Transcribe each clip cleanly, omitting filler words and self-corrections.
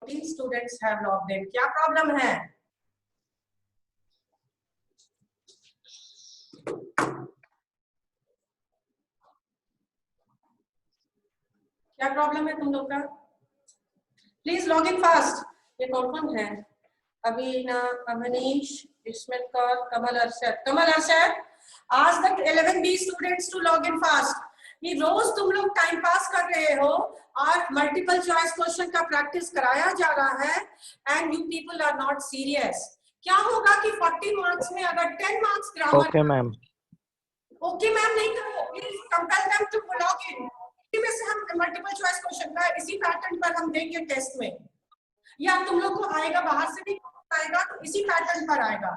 These students have logged in. क्या problem है? क्या प्रॉब्लम है तुम लोग का? Please log in fast. ये कौन है? अभिना, अवनीश, इस्मित कौर, कमल अरशद. कमल अरशद, आज तक 11B students to log in fast. ये रोज तुम लोग टाइम पास कर रहे हो और मल्टीपल चॉइस क्वेश्चन का प्रैक्टिस कराया जा रहा है and you people are not serious. क्या होगा कि 40 मार्क्स में अगर 10 marks grammar. Okay ma'am. Okay ma'am नहीं करो, please compel them to log in. में से हम मल्टीपल चॉइस क्वेश्चन का इसी पैटर्न पर हम देंगे टेस्ट में, या तुम लोग को आएगा बाहर से भी आएगा तो इसी पैटर्न पर आएगा.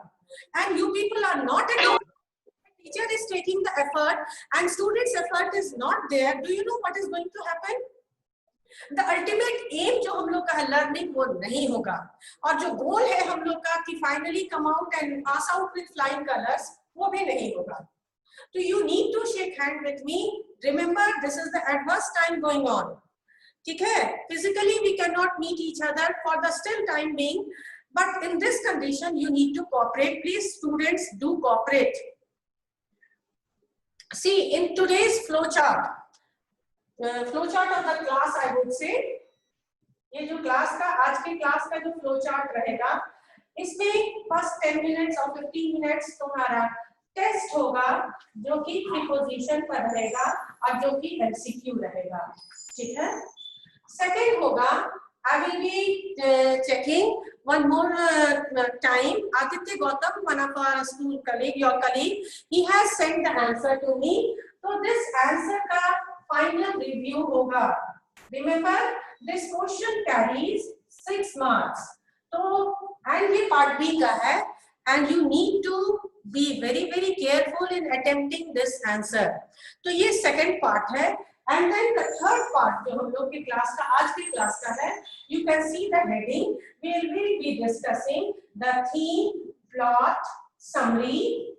And you people are not at all. Teacher is taking the effort and students effort is not there. Do you know what is going to happen? The ultimate aim जो हम लोग का है लर्निंग वो नहीं होगा, और जो गोल है हम लोग का कि finally come out and pass out with flying colours, वो भी नहीं होगा. So you need to shake hand with me. Remember, this is the adverse time going on. ठीक है? Physically we cannot meet each other for the still time being, but in this condition you need to cooperate. Please students do cooperate. See, in today's flow chart of the class, I would say, ये जो class का आज के class का जो flow chart रहेगा, इसमें first 10 minutes और 15 मिनट्स तुम्हारा टेस्ट होगा जो कि प्रीपोजिशन पर रहेगा और जो कि एमसीक्यू रहेगा. ठीक है? सेकंड होगा I will be checking one more time. Aditya Gautam, one of our school colleague, your colleague, he has sent the answer to me. So this answer का final review होगा. Remember, this question carries 6 marks. तो and ये part B का है, and you need to be very careful in attempting this answer. तो ये second part है. And then the third part जो हम लोग की क्लास का आज की क्लास का है, you can see the heading. We will be discussing the theme, plot, summary,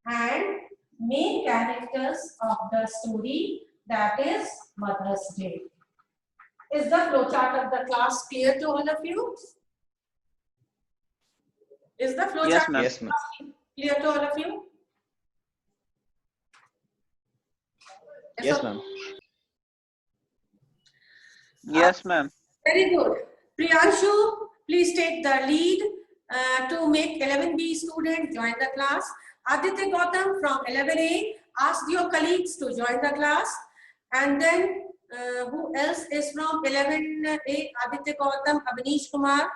and main characters of the story, that is Mother's Day. Is the flow chart of the class clear to all of you? Is the flow chart clear to all of you? Yes, ma'am. Yes, ma'am. Very good. Priyanshu, please take the lead to make 11B student join the class. Aditya Gautam from 11A, ask your colleagues to join the class. And then who else is from 11A? Aditya Gautam, Avnish Kumar.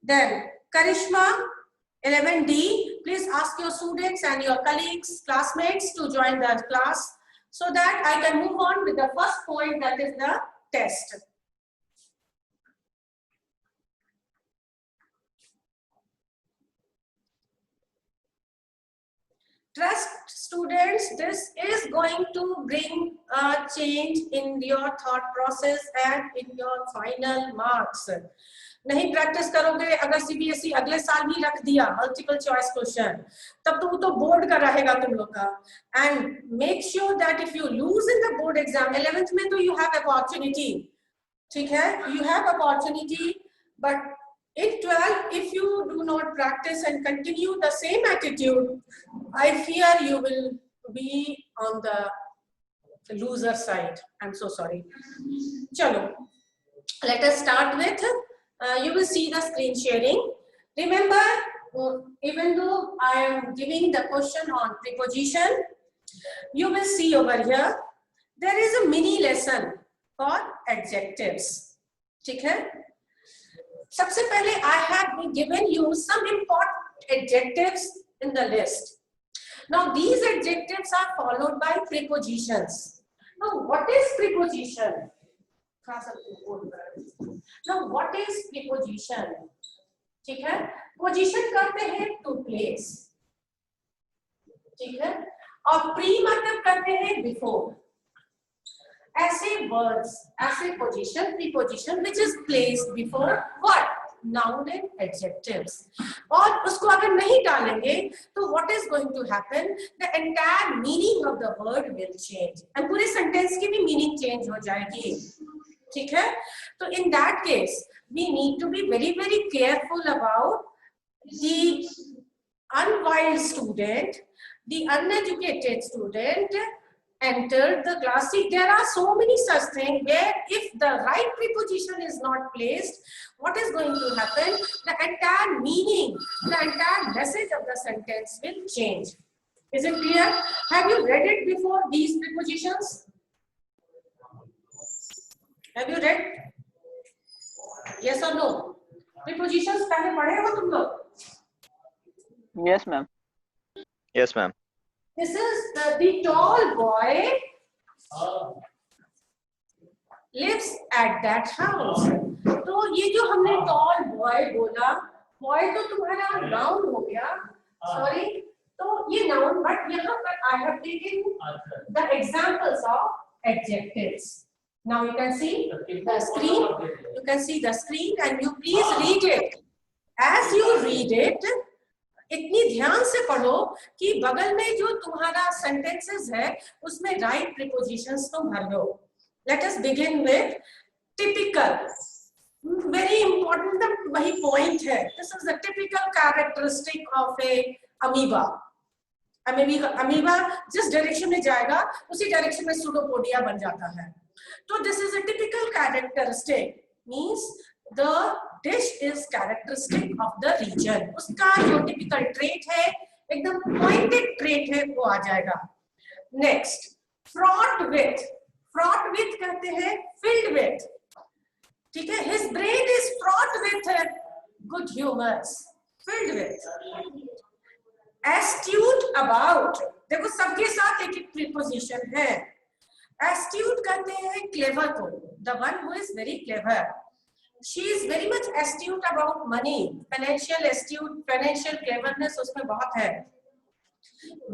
Then Karishma, 11D, please ask your students and your colleagues, classmates to join the class, so that I can move on with the first point, that is the test. Trust students, this is going to bring a change in your thought process and in your final marks. नहीं practice करोगे, अगर CBSE अगले साल भी रख दिया multiple choice question, तब तो वो तो बोर्ड का रहेगा तुम लोग का. And make sure that if you lose in the board exam 11th में, तो यू हैव अपॉर्चुनिटी. ठीक है? You have opportunity, but in 12, if you do not practice and continue the same attitude, I fear you will be on the loser side. I'm so sorry. Chalo, let us start with, you will see the screen sharing. Remember, even though I am giving the question on preposition, you will see over here, there is a mini lesson for adjectives. ठीक है? सबसे पहले I have given you some important adjectives in the list. Now these adjectives are followed by prepositions. Now what is preposition? Now what is preposition? ठीक है? Position करते हैं to place. ठीक है? और pre मतलब करते हैं before. ऐसे words, ऐसे position, preposition which is placed before what? Noun and adjectives. और उसको अगर नहीं डालेंगे तो what is going to happen? The entire meaning of the word will change. and पूरे sentence की भी meaning change हो जाएगी. ठीक है? तो in that case we need to be very very careful about the unwise student, the uneducated student entered the class. See, there are so many such things where if the right preposition is not placed, what is going to happen? The entire meaning, the entire message of the sentence will change. Is it clear? Have you read it before, these prepositions? Have you read? Yes or no? Prepositions पहले पढ़े हो तुम लोग? Yes, ma'am. Yes, ma'am. This is the tall boy lives at that house. तो ये जो हमने tall boy बोला, boy तो तुम्हारा noun हो गया. Sorry, तो ये noun, but यहाँ पर I have taken the examples of adjectives. Now you can see the screen. You can see the screen, and you please read it. As you read it, इतनी ध्यान से पढ़ो कि बगल में जो तुम्हारा sentences है उसमें right prepositions तुम भर लो. Let us begin with typical. Very important, वही point है. This is the typical characteristic of a amoeba. Amoeba जिस direction में जाएगा उसी direction में pseudopodia बन जाता है. So this is a typical characteristic, means the dish is characteristic of the region. उसका जो typical trait है, एकदम pointed trait है, वो आ जाएगा. Next, fraught with. Fraught with कहते हैं filled with. ठीक है? His brain is fraught with good humors. Filled with. Astute about. देखो सबके साथ एक एक preposition है. Astute कहते हैं clever को. The one who is very clever. She is very much astute about money. Financial astute, financial cleverness उसमें बहुत है.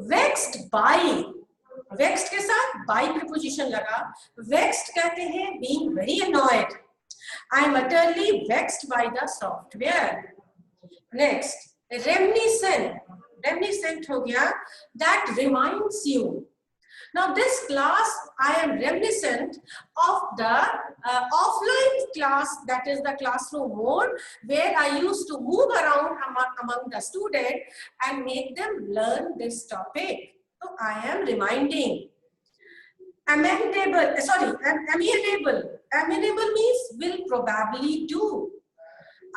Vexed by. Vexed के साथ by preposition लगा. Vexed कहते हैं being very annoyed. I am utterly vexed by the software. Next, reminiscent. Reminiscent हो गया. That reminds you. Now this class, I am reminiscent of the offline class, that is the classroom mode, where I used to move around among the students and make them learn this topic. So I am reminding. Amenable, sorry, amenable. Amenable means will probably do.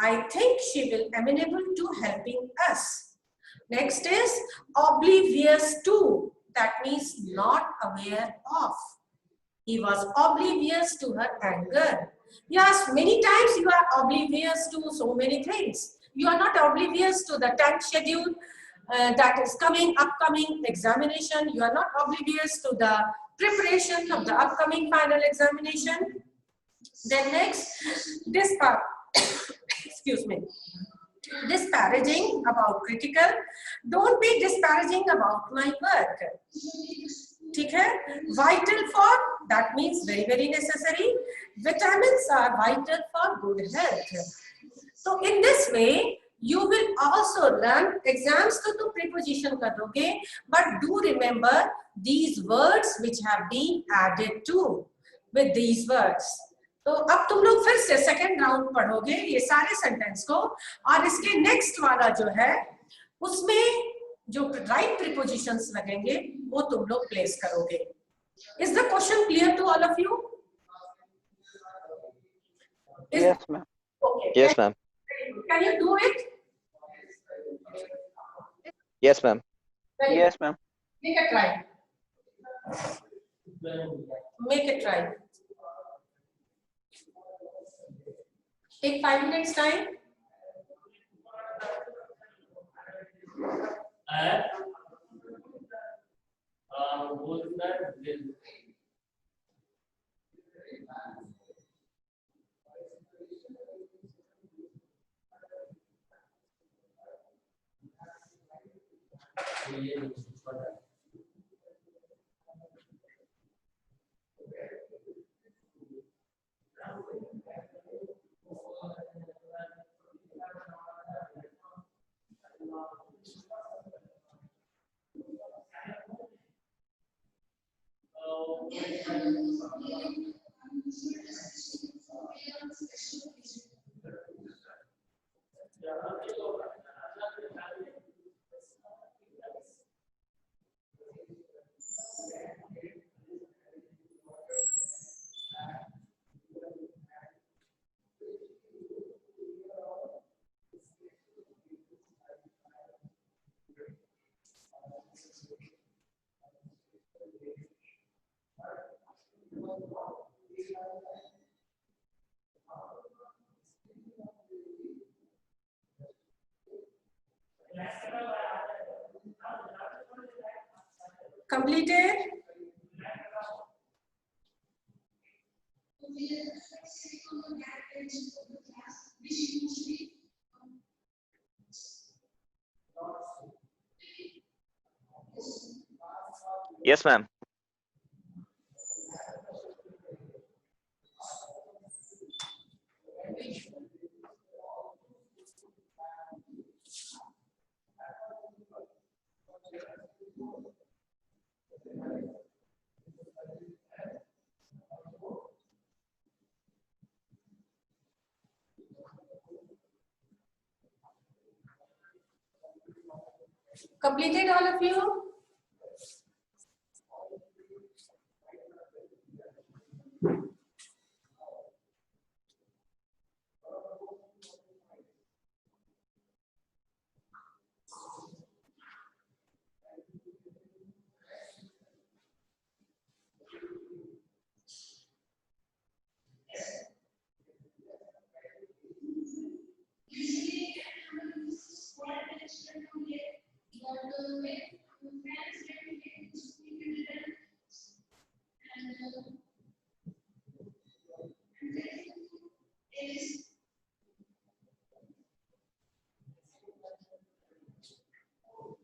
I think she will amenable to helping us. Next is oblivious to. That means not aware of. He was oblivious to her anger. Yes, many times you are oblivious to so many things. You are not oblivious to the time schedule that is upcoming examination. You are not oblivious to the preparation of the upcoming final examination. Then next, this part, excuse me. Disparaging about critical. Don't be disparaging about my work. ठीक है? Vital for, that means very very necessary. Vitamins are vital for good health. So in this way you will also learn. Exams तो तुम preposition कर दोगे, but do remember these words which have been added to with these words. तो अब तुम लोग फिर से सेकेंड राउंड पढ़ोगे ये सारे सेंटेंस को, और इसके नेक्स्ट वाला जो है उसमें जो राइट प्रीपोजिशंस लगेंगे वो तुम लोग प्लेस करोगे. Is the question clear to all of you? Yes, ma'am. Okay. Yes, ma'am. Can you do it? Yes, ma'am. Yes, ma'am. Make a try. Make a try. Take 5 minutes time. Completed? Yes, ma'am. Completed all of you?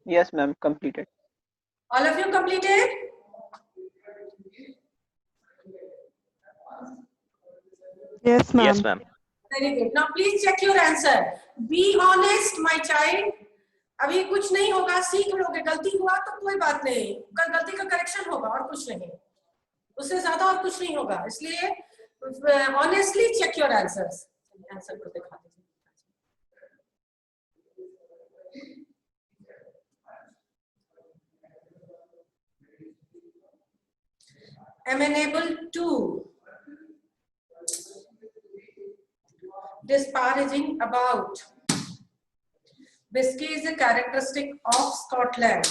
Yes, ma'am. Completed. All of you completed? Yes, ma'am. Yes, ma'am. Very good. Now please check your answer. Be honest, my child. अभी कुछ नहीं होगा, सीख लोगे. गलती हुआ तो कोई बात नहीं, गलती का करेक्शन होगा और कुछ नहीं, उससे ज्यादा और कुछ नहीं होगा. इसलिए honestly check your answers. Answer को दिखा दीजिए. Amenable to, disparaging about. Bisky is a characteristic of Scotland.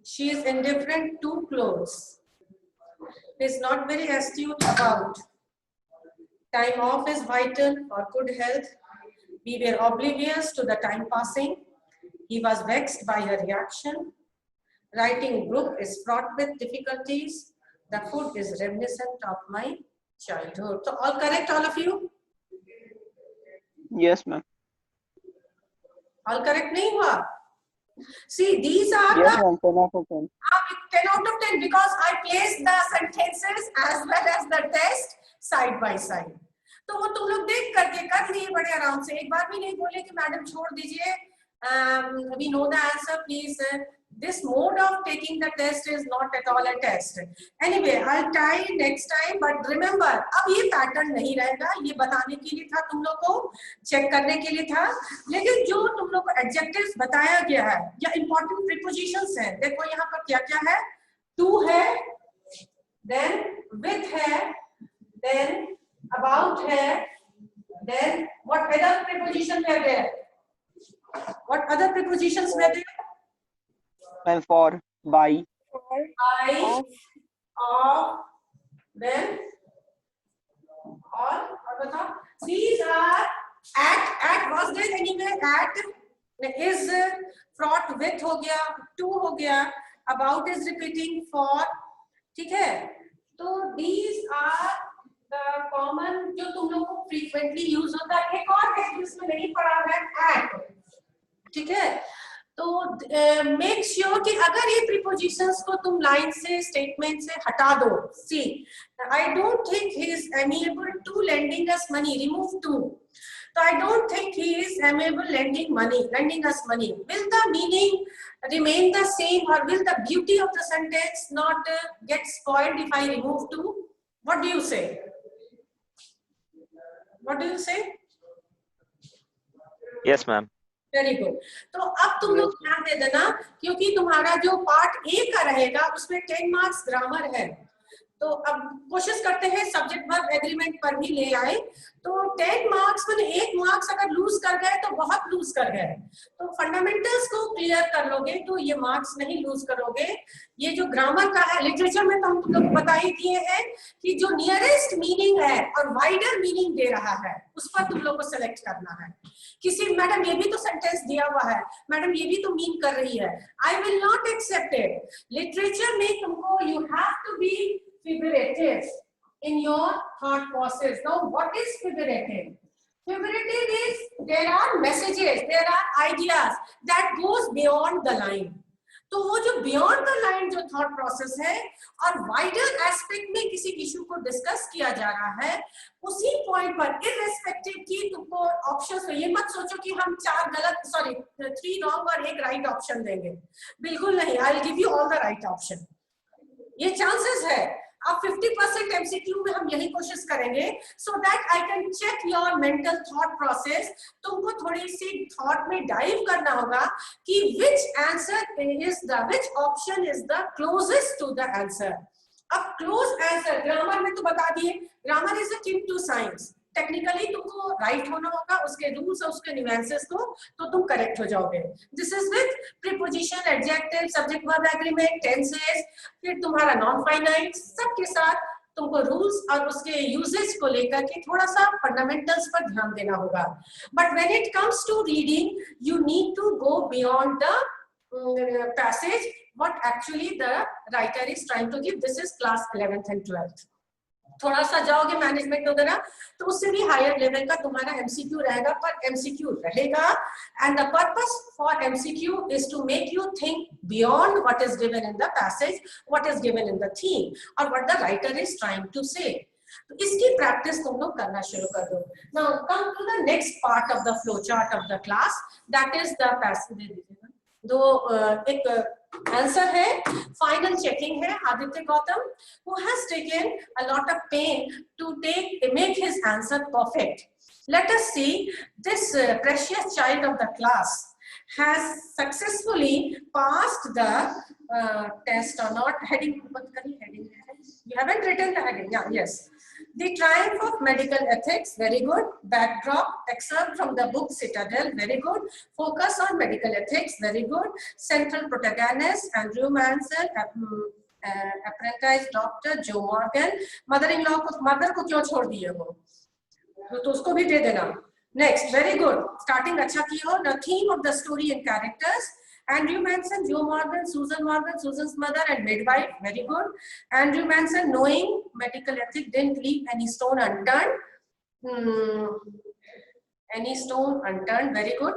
She is indifferent to clothes. Is not very astute about. Time off is vital for good health. We were oblivious to the time passing. He was vexed by her reaction. Writing book is fraught with difficulties. The food is reminiscent of my childhood. So all correct, all of you? Yes, ma'am. All correct nahi hua? See, these are Yes, the ma'am. 10 out of 10. 10 out of 10 because I placed the sentences as well as the test side by side. तो वो तुम लोग देख करके कर लिए बड़े आराम से. एक बार भी नहीं बोले कि मैडम छोड़ दीजिए. We know the answer, please. This mode of taking the test is not at all a test. Anyway, I'll try next time. But remember, अब ये pattern नहीं रहेगा. ये बताने के लिए था तुम लोग को, check करने के लिए था. लेकिन जो तुम लोग को adjectives बताया गया है या important prepositions हैं, देखो यहाँ पर क्या क्या है. To है, then with है, then about है, then what other prepositions were there? What other prepositions were there? And for, by. By, of, then, all, और बताओ. These are at was there anywhere? At is fraught with हो गया, to हो गया, about is repeating, for, ठीक है. तो these are the common जो तुम लोग को frequently use होता है. एक और है जिसमें नहीं पढ़ा है, at, ठीक है. तो मेक श्योर कि अगर ये प्रीपोजिशंस को तुम लाइन से स्टेटमेंट से हटा दो. See, I don't think he is amiable to lending us money. Remove to. तो I don't think he is amiable lending us money. Will the meaning remain the same or will the beauty of the sentence not get spoiled if I remove to? What do you say? What do you say? Yes, ma'am. Very good. तो अब तुम लोग ध्यान दे देना, क्योंकि तुम्हारा जो part A का रहेगा उसमें 10 मार्क्स ग्रामर है। तो अब कोशिश करते हैं सब्जेक्ट वर्ब एग्रीमेंट पर भी ले आए। तो 10 मार्क्स में 1 मार्क्स अगर लूज कर गए तो बहुत लूज कर गए। तो फंडामेंटल्स को क्लियर कर लोगे तो ये मार्क्स नहीं लूज करोगे। ये जो ग्रामर का है, लिटरेचर में तो हम तुम लोग को बता ही दिए हैं कि जो नियरेस्ट मीनिंग है और वाइडर मीनिंग दे रहा है उस पर तुम लोग को सेलेक्ट करना है। किसी मैडम ये भी तो सेंटेंस दिया हुआ है, मैडम ये भी तो मीन कर रही है, I will not accept it. Literature में तुमको you have to be figurative in your thought process. Now what is figurative? Figurative is there are messages, there are ideas that goes beyond the line. तो वो जो beyond the line जो thought process है और wider aspect में किसी issue को discuss किया जा रहा है, उसी पॉइंट पर irrespective की तुमको ऑप्शंस है। ये मत सोचो कि हम 3 रॉन्ग और 1 राइट ऑप्शन देंगे, बिल्कुल नहीं। I will give you all the right option. ये चांसेस है। अब 50% एमसीक्यू में हम यही कोशिश करेंगे, so that I can check your mental thought process. तुमको थोड़ी सी थॉट में डाइव करना होगा कि which option is the closest to the answer। अब क्लोज आंसर ग्रामर में तो बता दिए, grammar is akin to science. Technically तुमको राइट होना होगा, उसके रूल्स और उसके न्यूएंसेस को, तो तुम करेक्ट हो जाओगे। This is with preposition, adjective, subject verb agreement, tenses, फिर तुम्हारा नॉन फाइनाइट, सबके साथ तुमको रूल्स और उसके यूजेज को लेकर के थोड़ा सा फंडामेंटल्स पर ध्यान देना होगा। But when it comes to reading you need to go beyond the passage what actually the writer is trying to give। this is class 11th and 12th। थोड़ा सा जाओगे मैनेजमेंट वगैरह तो उससे भी हायर लेवल का तुम्हारा एमसीक्यू रहेगा, पर एमसीक्यू रहेगा। And the purpose for MCQ is to make you think beyond what is given in the passage, what is given in the theme और what the writer is trying to say. तो इसकी practice तुम लोग करना शुरू कर दो। Now come to the next part of the flow chart of the class, that is the passage. दो एक आंसर है, फाइनल चेकिंग है। Aditya Gautam who has taken a lot of pain to make his answer perfect। let us see this precious child of the class has successfully passed the test or not। heading you haven't written the heading, yeah, yes। The triumph of medical ethics, very good। backdrop, excerpt from the book Citadel, very good। focus on medical ethics, very good। central protagonist Andrew Manson, apprentice doctor Joe Morgan। mother-in-law को, mother को क्यों छोड़ दिए हो, तो उसको भी दे देना। next, very good, starting अच्छा की हो। the theme of the story and characters Andrew Manson, Joe Morgan, Susan Morgan, Susan's mother and midwife, very good। Andrew Manson, knowing medical ethics, didn't leave any stone unturned। any stone unturned, very good।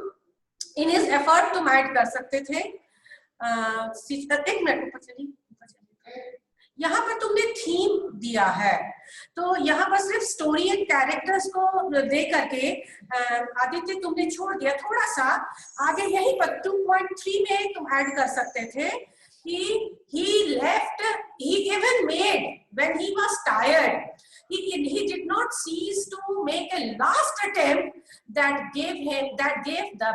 in his effort तुम add कर सकते थे। एक minute ऊपर चलिए, यहाँ पर तुमने थीम दिया है, तो यहाँ पर सिर्फ स्टोरी एंड कैरेक्टर्स को दे करके आदित्य तुमने छोड़ दिया। थोड़ा सा आगे यहीं पर 2.3 में तुम ऐड कर सकते थे कि he left, he even made when he was tired, he did not cease to make a last attempt that gave the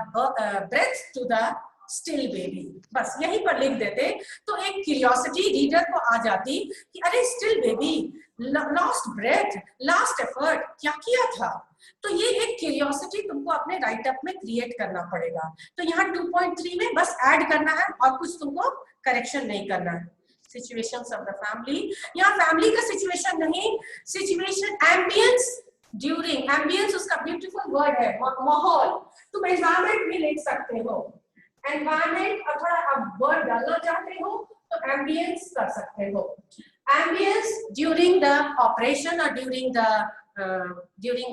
breath to the still baby. बस यहीं पर लिख देते तो एक क्यूरियोसिटी रीडर को आ जाती कि अरे still baby, last breath, last effort, क्या किया था। तो ये एक क्यूरियोसिटी तुमको अपने राइट अप में क्रिएट करना पड़ेगा। तो यहाँ 2.3 में बस ऐड करना है और कुछ तुमको करेक्शन नहीं करना है। सिचुएशंस ऑफ द फैमिली, यहाँ फैमिली का सिचुएशन नहीं, सिचुएशन एम्बियंस ड्यूरिंग, एम्बियंस उसका ब्यूटीफुल वर्ड है, माहौल। तुम एनवायरमेंट भी लिख सकते हो, एनवायरमेंट अथवा आप वर्ड डालना चाहते हो तो एम्बियंस कर सकते हो। एम्बियंस ड्यूरिंग द ऑपरेशन और ड्यूरिंग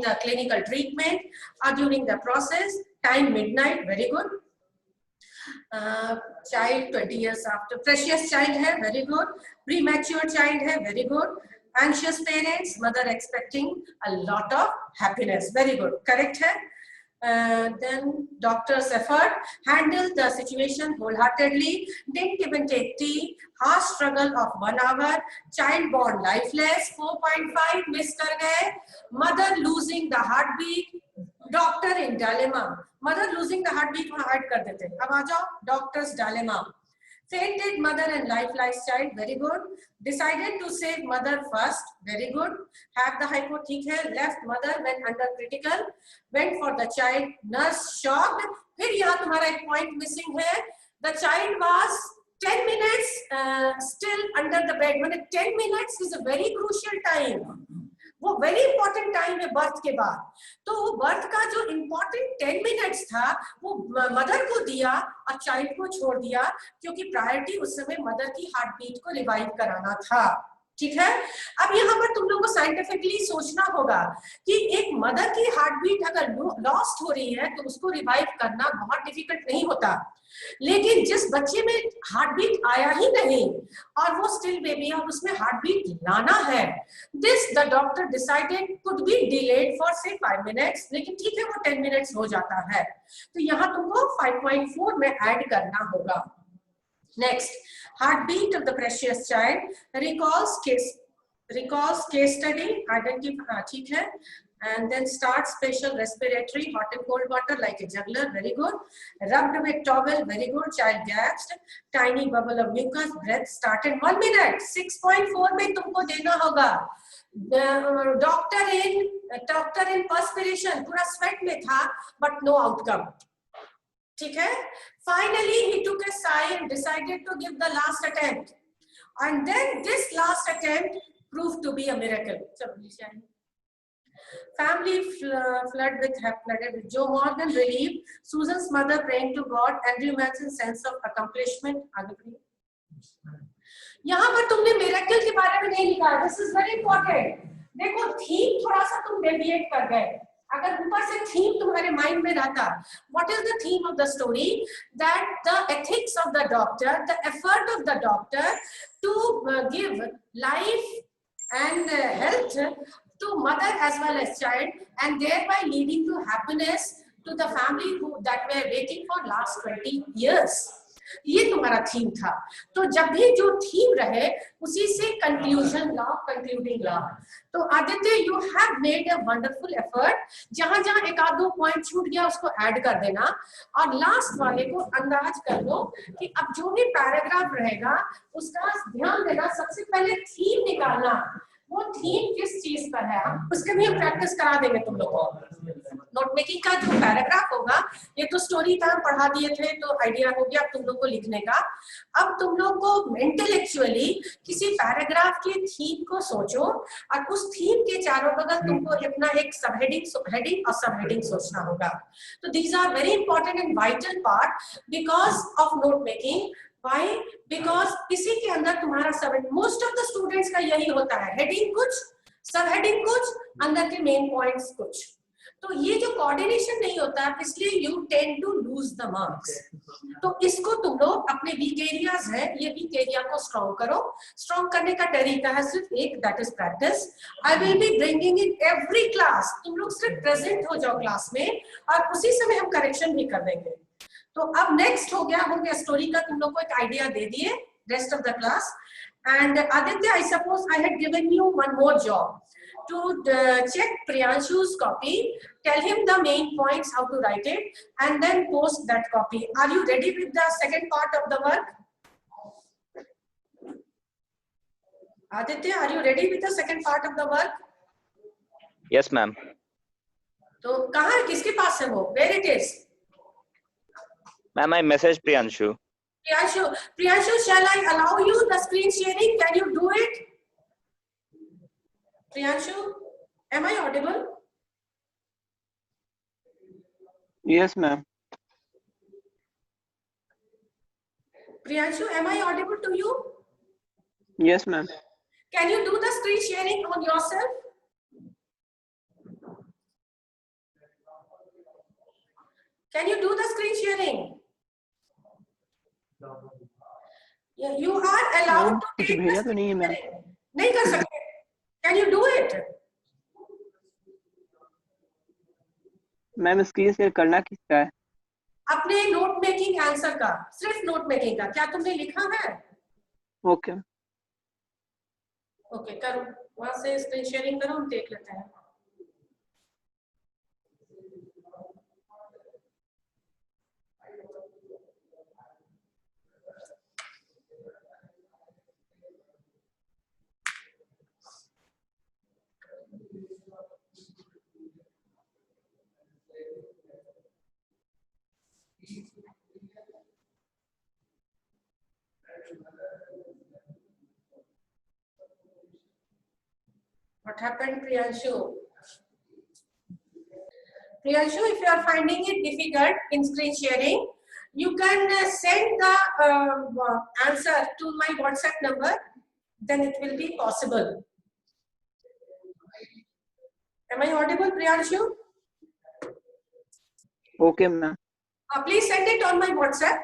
द क्लिनिकल ट्रीटमेंट और during the process. Time midnight, very good. Child 20 years after, precious child है, वेरी गुड। प्रीमैच्योर चाइल्ड है, very good. Anxious parents, mother expecting a lot of happiness, very good, correct है। Then doctor's effort, handled the situation wholeheartedly, didn't even take tea, harsh struggle of 1 hour, child born lifeless, 4.5 miss कर गए। mother losing the heartbeat, doctor in dilemma, mother losing the heart beat वहां add कर देते हैं। अब आ जाओ doctors dilemma. Fainted mother and lifeless child, very good. Decided to save mother first, very good. Have the hypo, ठीक है. Left mother when under critical. Went for the child, nurse shocked. फिर यहाँ तुम्हारा एक point missing है. The child was 10 minutes still under the bed. मैंने 10 minutes is a very crucial time. वो very important time है बर्थ के बाद। तो वो बर्थ का जो इंपॉर्टेंट 10 मिनट्स था वो मदर को दिया और चाइल्ड को छोड़ दिया, क्योंकि प्रायोरिटी उस समय मदर की हार्ट बीट को रिवाइव कराना था। ठीक है। अब यहाँ पर तुम लोगों को साइंटिफिकली सोचना होगा कि एक मदर की हार्ट बीट अगर लॉस्ट हो रही है तो उसको रिवाइव करना बहुत डिफिकल्ट नहीं होता, लेकिन जिस बच्चे में हार्ट बीट आया ही नहीं और वो स्टिल बेबी और उसमें हार्ट बीट लाना है, this the doctor decided could be delayed for से 5 मिनट्स, लेकिन ठीक है वो 10 मिनट्स हो जाता है। तो यहाँ तुमको 5.4 में ऐड करना होगा। Next, heartbeat of the precious child, recalls case study, identify, ठीक है, and then start special respiratory hot and cold water like a juggler, very good. Rubbed with towel, very good. Child gasped, tiny bubble of mucus, breath started 1 minute. 6.4 में तुमको देना होगा। Doctor इन perspiration, पूरा sweat में था but no outcome, ठीक है। Finally he took a sigh and decided to give the last attempt, and then this last attempt proved to be a miracle. Family flooded with Joe Morgan relieved, Susan's mother praying to God, Andrew Manson's sense of accomplishment. यहाँ पर तुमने miracle के बारे में नहीं लिखा, this is very important. देखो theme थोड़ा सा तुम डेविएट कर गए, अगर ऊपर से थीम तुम्हारे माइंड में रहता, what is the theme of the story, that the ethics of the doctor, the effort of the doctor to give life and health to mother as well as child, and thereby leading to happiness to the family who that were waiting for last 20 years. ये तुम्हारा theme था। तो जब भी जो theme रहे उसी से कंक्लूजन ला, कंक्लूडिंग ला। तो Aditya you have made a wonderful effort, जहां जहां एक आध दो पॉइंट छूट गया उसको ऐड कर देना, और लास्ट वाले को अंदाज कर लो कि अब जो भी पैराग्राफ रहेगा उसका ध्यान देना, सबसे पहले थीम निकालना, वो थीम किस चीज पर है, उसके भी हम प्रैक्टिस करा देंगे तुम लोगों को। नोट मेकिंग का जो पैराग्राफ होगा, ये तो स्टोरी टाइम पढ़ा दिए थे तो आइडिया हो गया तुम लोग को लिखने का। अब तुम लोग को इंटेलेक्चुअली किसी पैराग्राफ के थीम को सोचो, और उस थीम के चारों बगल तुमको अपना एक सब हेडिंग और सब हेडिंग सोचना होगा। तो these are very important and vital part because of note making. Why? Because इसी के अंदर तुम्हारा सब, मोस्ट ऑफ द स्टूडेंट्स का यही होता है, हेडिंग कुछ, सब हेडिंग कुछ, अंदर के मेन पॉइंट्स कुछ। तो ये जो कोऑर्डिनेशन नहीं होता, इसलिए you tend to lose the marks. तो इसको तुम लोग अपने वीक एरियाज है, ये वीक एरिया को स्ट्रॉन्ग करो। स्ट्रॉन्ग करने का तरीका है सिर्फ एक, that is practice. I will be bringing in every class, तुम लोग सिर्फ प्रेजेंट हो जाओ क्लास में, और उसी समय हम करेक्शन भी कर देंगे। तो अब नेक्स्ट हो गया स्टोरी का, तुम लोग को एक आइडिया दे दिए rest of the class. And Aditya, I suppose I had given you one more job to check Priyanshu's copy, tell him the main points, how to write it, and then post that copy. Are you ready with the second part of the work? Aditya, are you ready with the second part of the work? Yes, ma'am. तो कहाँ है, किसके पास है वो? Where it is? Ma'am, I messaged Priyanshu. Priyanshu, shall I allow you the screen sharing? Can you do it? Priyanshu, am I audible? Yes, ma'am. Priyanshu, am I audible to you? Yes, ma'am. Can you do the screen sharing on yourself? Can you do the screen sharing? Yeah, you are allowed to take the screen sharing. नहीं कर सकते। Can you do it? Ma'am screen share करना किसका है? अपने note making answer का, सिर्फ note making का। क्या तुमने लिखा है? ओके ओके करो, वहां से स्क्रीन शेयरिंग करो, हम देख लेते हैं। What happened, Priyanshu? Priyanshu, if you are finding it difficult in screen sharing, you can send the answer to my WhatsApp number, then it will be possible. Am I audible, Priyanshu? Okay, ma'am. Please send it on my WhatsApp,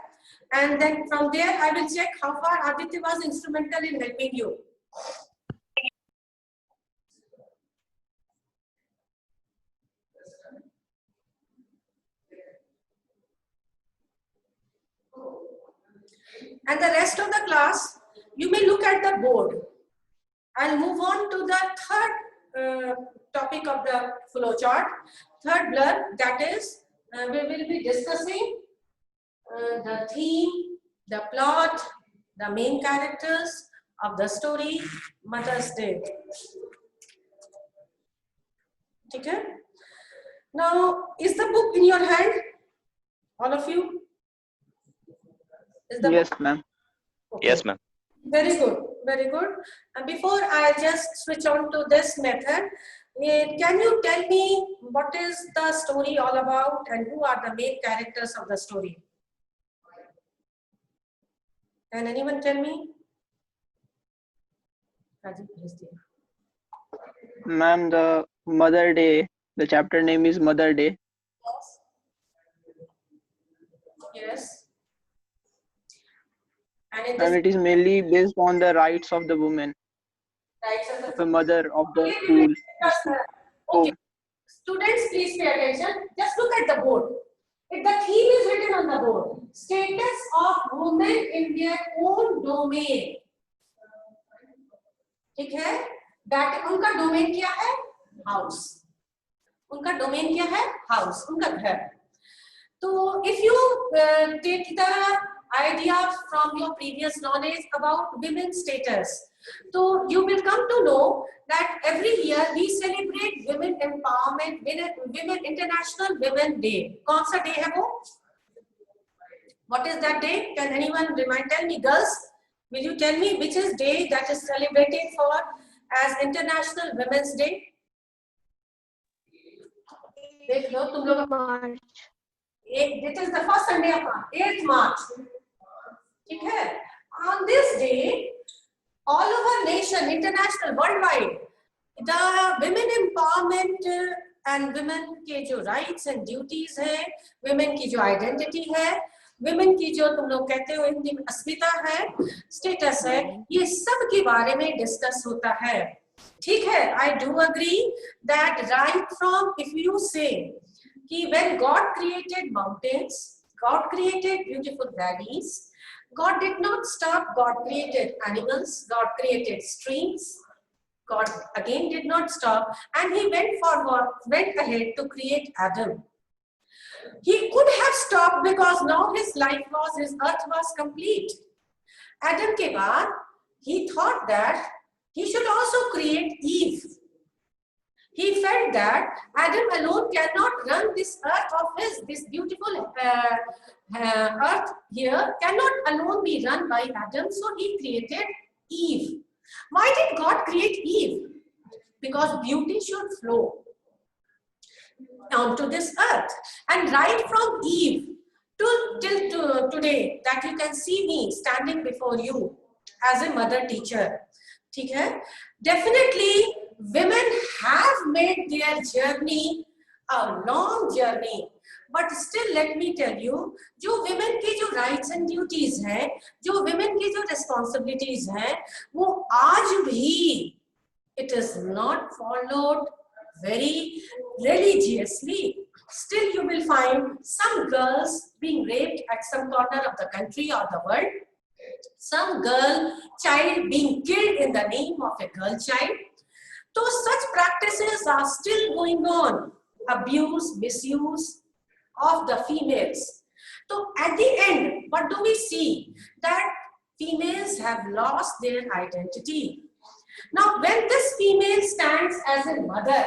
and then from there I will check how far Aditya was instrumental in helping you. And the rest of the class, you may look at the board. I'll move on to the third topic of the flow chart, third blur, that is, we will be discussing the theme, the plot, the main characters of the story, Mother's Day. Okay? Now, is the book in your hand? All of you? Is the Yes, book? ma'am. Okay. Yes, ma'am. Very good, very good. And before I just switch on to this method, can you tell me what is the story all about and who are the main characters of the story? Can anyone tell me? Rajiv, please do. Ma'am, the Mother Day, the chapter name is Mother Day. Yes. And in And this it is mainly based on the rights of the woman, rights of of the a mother of the Okay, we school. will discuss, okay. Students, please pay attention. Just look at the board. If the theme is written on the board, status of women in their own domain. ठीक है? That उनका domain क्या है? House. उनका domain क्या है? House. उनका घर. So if you take the idea from your previous knowledge about women's status, so you will come to know that every year we celebrate women empowerment, women International Women Day. कौन सा day है वो? What is that day? Can anyone tell me, girls? Will you tell me which is day that is celebrated for as International Women's Day? देख लो तुम लोग. March. It is the first Sunday of March, 8th March. ठीक है? On this day, all over nation, international, worldwide, the women empowerment and women के जो rights and duties है, women की जो identity है, women की जो तुम लोग कहते हो हिंदी में अस्मिता है, status है, ये सब के बारे में discuss होता है. ठीक है? I do agree that right from, if you say कि when God created mountains, God created beautiful valleys, God did not stop, God created animals, God created streams, God again did not stop, and he went ahead to create Adam. He could have stopped because now his earth was complete. Adam के बाद, he thought that he should also create Eve. He felt that Adam alone cannot run this earth of his, this beautiful earth here cannot alone be run by Adam, so he created Eve. Why did God create Eve? Because beauty should flow onto this earth. And right from Eve till today, that you can see me standing before you as a mother teacher. ठीक है? Definitely, women have made their journey a long journey. But still, let me tell you, जो women की जो rights and duties हैं, जो women की जो responsibilities हैं, वो आज भी it is not followed very religiously. Still, you will find some girls being raped at some corner of the country or the world. Some child being killed in the name of a girl child. So such practices are still going on. Abuse, misuse of the females. So at the end, what do we see? That females have lost their identity. Now when this female stands as a mother,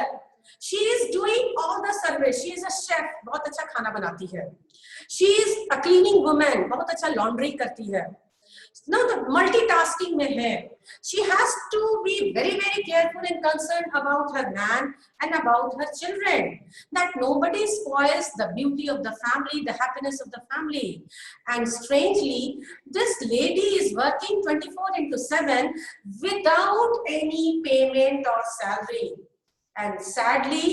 she is doing all the service. She is a chef. बहुत अच्छा खाना बनाती है. She is a cleaning women, बहुत अच्छा laundry करती है, now the multitasking में है, she has to be very very careful and concerned about her man and about her children, that nobody spoils the beauty of the family, the happiness of the family. And strangely, this lady is working 24/7 without any payment or salary, and sadly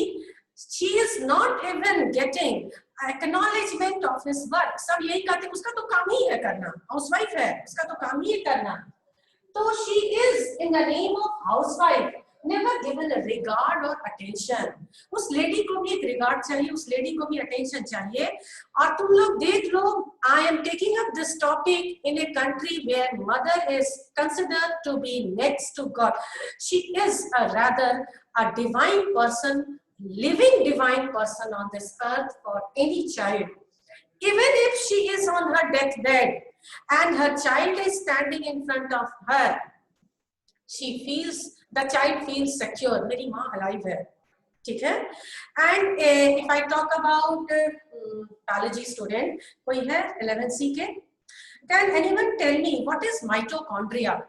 she is not even getting acknowledgement of his work. सब यही कहते हैं उसका तो काम ही है करना, housewife है, उसका तो काम ही है करना. तो she is in the name of housewife never given a regard or attention. उस लेडी को भी एक रिगार्ड चाहिए, उस लेडी को भी अटेंशन चाहिए. और तुम लोग देख लो, I am taking up this topic in a country where mother is considered to be next to God. She is a rather a divine person, living divine person on this earth for any child. Even if she is on her deathbed and her child is standing in front of her, the child feels secure. मेरी माँ alive है, ठीक है. And if I talk about biology student, कोई है 11C के? Can anyone tell me what is mitochondria?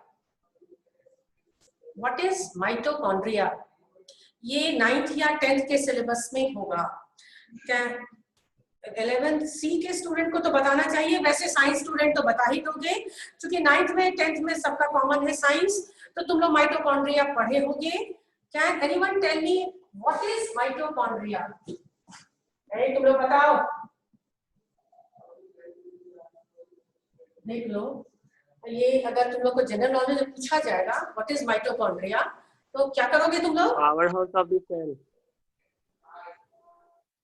What is mitochondria? ये 9th या 10th के सिलेबस में होगा. क्या 11C के स्टूडेंट को तो बताना चाहिए, वैसे साइंस स्टूडेंट तो बता ही दोगे, क्योंकि 9th में 10th में सबका कॉमन है साइंस, तो तुम लोग माइटोकॉन्ड्रिया पढ़े होंगे. Can anyone tell me what is mitochondria? तुम लोग बताओ, देख लो. ये अगर तुम लोग को जनरल नॉलेज पूछा जाएगा व्हाट इज माइटोकॉन्ड्रिया, तो क्या करोगे तुम लोग? Power house of the cell.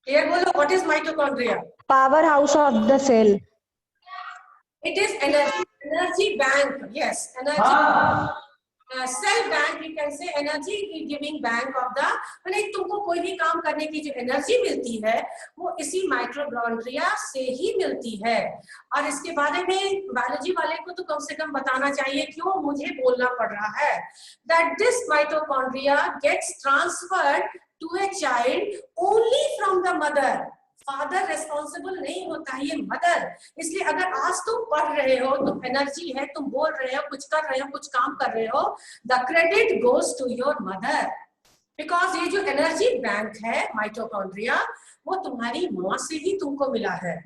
Clear बोलो, what is mitochondria? Powerhouse of the cell. It is energy bank. Yes, energy cell bank. You can say energy giving bank of the. मैंने तुमको कोई भी काम करने की जो एनर्जी मिलती है वो इसी माइटोकॉन्ड्रिया से ही मिलती है. और इसके बारे में बायोलॉजी वाले को तो कम से कम बताना चाहिए, क्यों मुझे बोलना पड़ रहा है. That this mitochondria gets transferred to a child only from the mother. Father responsible नहीं होता है, ये मदर. इसलिए अगर आज तुम पढ़ रहे हो, तुम एनर्जी है, तुम बोल रहे हो, कुछ कर रहे हो, कुछ काम कर रहे हो, the credit goes to your mother, because ये जो एनर्जी बैंक है माइटोकॉन्ड्रिया, वो तुम्हारी माँ से ही तुमको मिला है.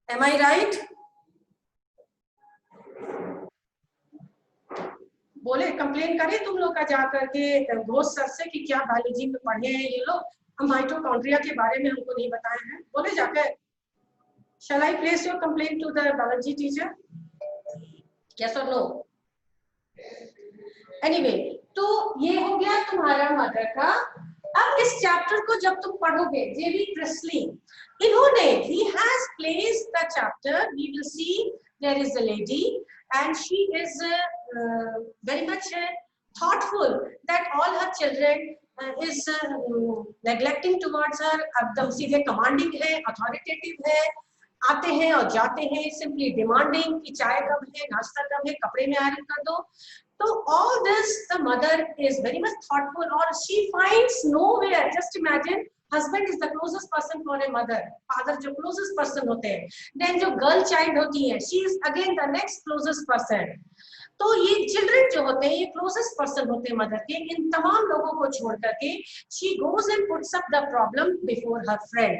एम आई राइट? बोले कंप्लेन करे तुम लोग का जाकर के घोष सर से कि क्या बायोलॉजी में पढ़े हैं ये लोग, माइटोकॉन्ड्रिया के बारे में हमको नहीं बताए हैं. बोले जाकर, shall I place your complaint to the biology teacher? Yes or no? Anyway, तो ये हो गया तुम्हारा मदर का. अब इस चैप्टर को जब तुम पढ़ोगे, जेबी प्रेस्ली इन्होंने, he has placed the chapter. We will see there is a lady and she is very much thoughtful that all her children is neglecting towards her. एकदम सीधे कमांडिंग है, अथॉरिटेटिव है, आते हैं और जाते हैं, सिंपली डिमांडिंग कि चाय कब है, नाश्ता कब है, कपड़े में आयरन कर दो. तो all this the mother is very much thoughtful, or she finds nowhere. Just imagine, husband is the closest person for a mother, father जो closest person होते हैं, then जो girl child होती है, she is again the next closest person. तो ये children जो होते हैं ये क्लोजेस्ट पर्सन होते हैं मदर के. इन तमाम लोगों को छोड़ करके she goes and puts up the problem before her friend,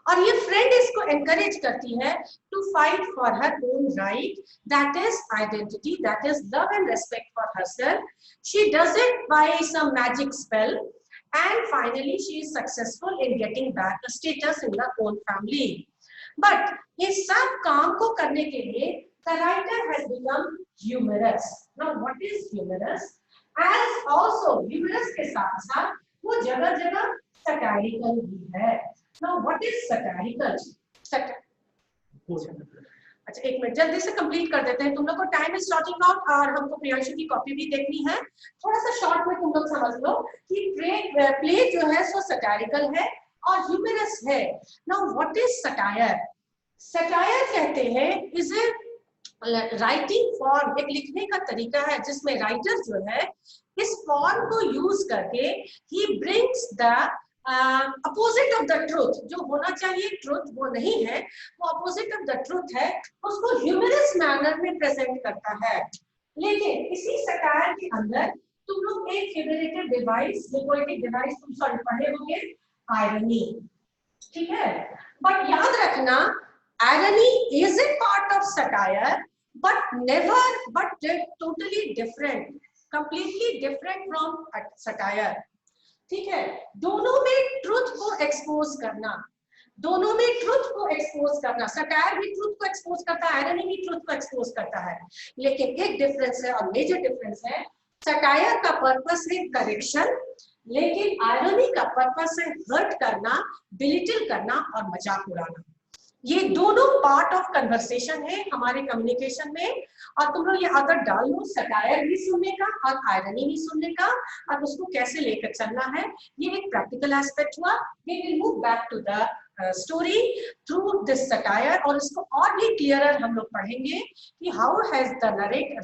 और ये फ्रेंड इसको एनकरेज करती है to fight for her own right, that is identity, that is love and respect for herself. She does it by some magic spell and finally she is successful in getting back a status in the own family. But ये सब काम को करने के लिए the writer has become humorous. Now what is humorous? As also humorous के साथ साथ वो जगह जगह satirical भी है. Now what is satirical? अच्छा एक मिनट जल्दी से कंप्लीट कर देते हैं. तुम लोग को टाइम इज शॉर्टिंग आउट और हमको प्रियांशु की कॉपी भी देखनी है. थोड़ा सा शॉर्ट में तुम लोग समझ लो कि प्ले जो है सो सटायरिकल है और ह्यूमरस है. Now what is satire? Satire कहते हैं इज ए राइटिंग फॉर्म, एक लिखने का तरीका है जिसमें राइटर जो है इस फॉर्म को यूज करके he brings the opposite of the truth, जो होना चाहिए ट्रूथ वो नहीं है, वो अपोजिट ऑफ द ट्रूथ है, उसको ह्यूमरस मैनर में प्रेजेंट करता है। लेकिन इसी सटायर के अंदर तुम लोग एक फिगरेटिव डिवाइस, पोएटिक डिवाइस तुम सॉरी पढ़े होंगे, आयरनी, ठीक है। बट याद रखना, irony is a part of satire, but never, but totally different, completely different from satire, ठीक है। दोनों में ट्रुथ को एक्सपोज करना, दोनों में ट्रुथ को एक्सपोज करना, सटायर भी ट्रुथ को एक्सपोज करता है, आयरनी भी ट्रुथ को एक्सपोज करता है, लेकिन एक डिफरेंस है और मेजर डिफरेंस है, सटायर का पर्पस है करेक्शन, लेकिन आयरनी का पर्पस है हर्ट करना, बिलिटिल करना और मजाक उड़ाना। ये दोनों पार्ट ऑफ कन्वर्सेशन है हमारे कम्युनिकेशन में, और तुम लोग ये आदत डाल लो सटायर भी सुनने का और आयरनी भी सुनने का, और उसको कैसे लेकर चलना है, ये एक प्रैक्टिकल एस्पेक्ट हुआ। We will move back to the story through this satire, और इसको और भी क्लियरर हम लोग पढ़ेंगे कि how has the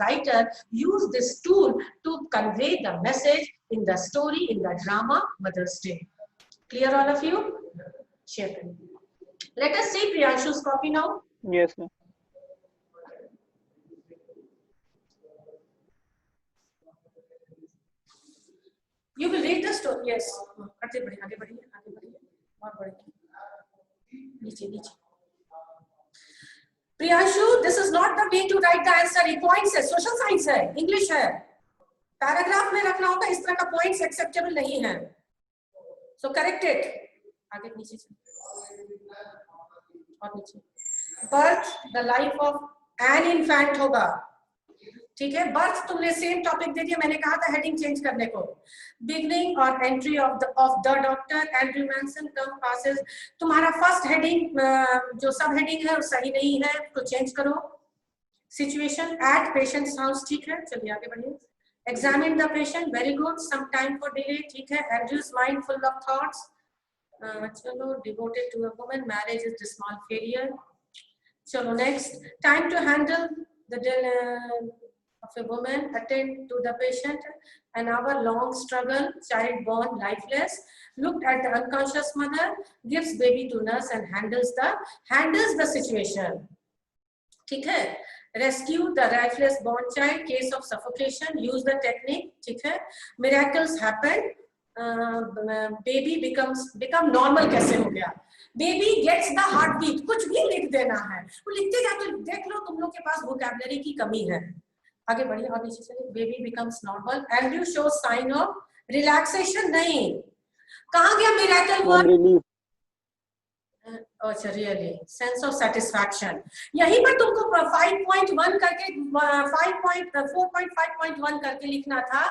writer use this tool to convey the message in the story, in the drama Mother's Day. Clear all of you? Share करें। Let us see Priyanshu's copy now. Yes, ma'am. You will read the story. Yes. आगे बढ़िए, आगे बढ़िए, आगे बढ़िए, और बढ़िए, नीचे नीचे। Priyanshu, this is not the way to write the answer. ये points है, social science है, English है, पैराग्राफ में रखना होगा, इस तरह का points acceptable नहीं है, so correct it. आगे नीचे और नीचे। Birth the life of an infant होगा, ठीक है। बर्थ तुमने सेम टॉपिक दे दिया, मैंने कहा था हेडिंग चेंज करने को। बिगनिंग और entry of the doctor Andrew Manson come passes, तुम्हारा फर्स्ट हेडिंग जो सब हेडिंग है वो सही नहीं है, तो चेंज करो। सिचुएशन एट पेशेंट्स हाउस, ठीक है, चलिए आगे बढ़िए। Examine the patient, very good, some time for delay, ठीक है। Andrew's mind full of thoughts, चलो, devoted to a woman, marriage is the small failure. चलो next, time to handle the of a woman, attend to the patient, an hour long struggle, child born lifeless, looked at the unconscious mother, gives baby to nurse and handles the situation, ठीक है। rescue the lifeless born child, case of suffocation, use the technique, ठीक है। miracles happen, baby become normal कैसे हो गया, baby gets the heart beat, कुछ भी लिख देना है, वो लिखते जाते, देख लो तुम लोग के पास वोकैबुलरी की कमी है। आगे बढ़िए और नीचे चलिए। Baby becomes normal, Andrew show sign of relaxation, नहीं, कहाँ गया मिरेकल वर्ड? अच्छा, रियली सेंस ऑफ सेटिस्फैक्शन। यहीं पर तुमको 5.1 करके 4.5.1 करके लिखना था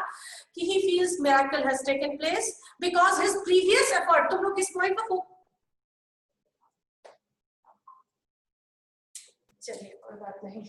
कि he feels miracle has taken place because his previous effort, तुम लोग इस पॉइंट पर, चलिए कोई बात नहीं।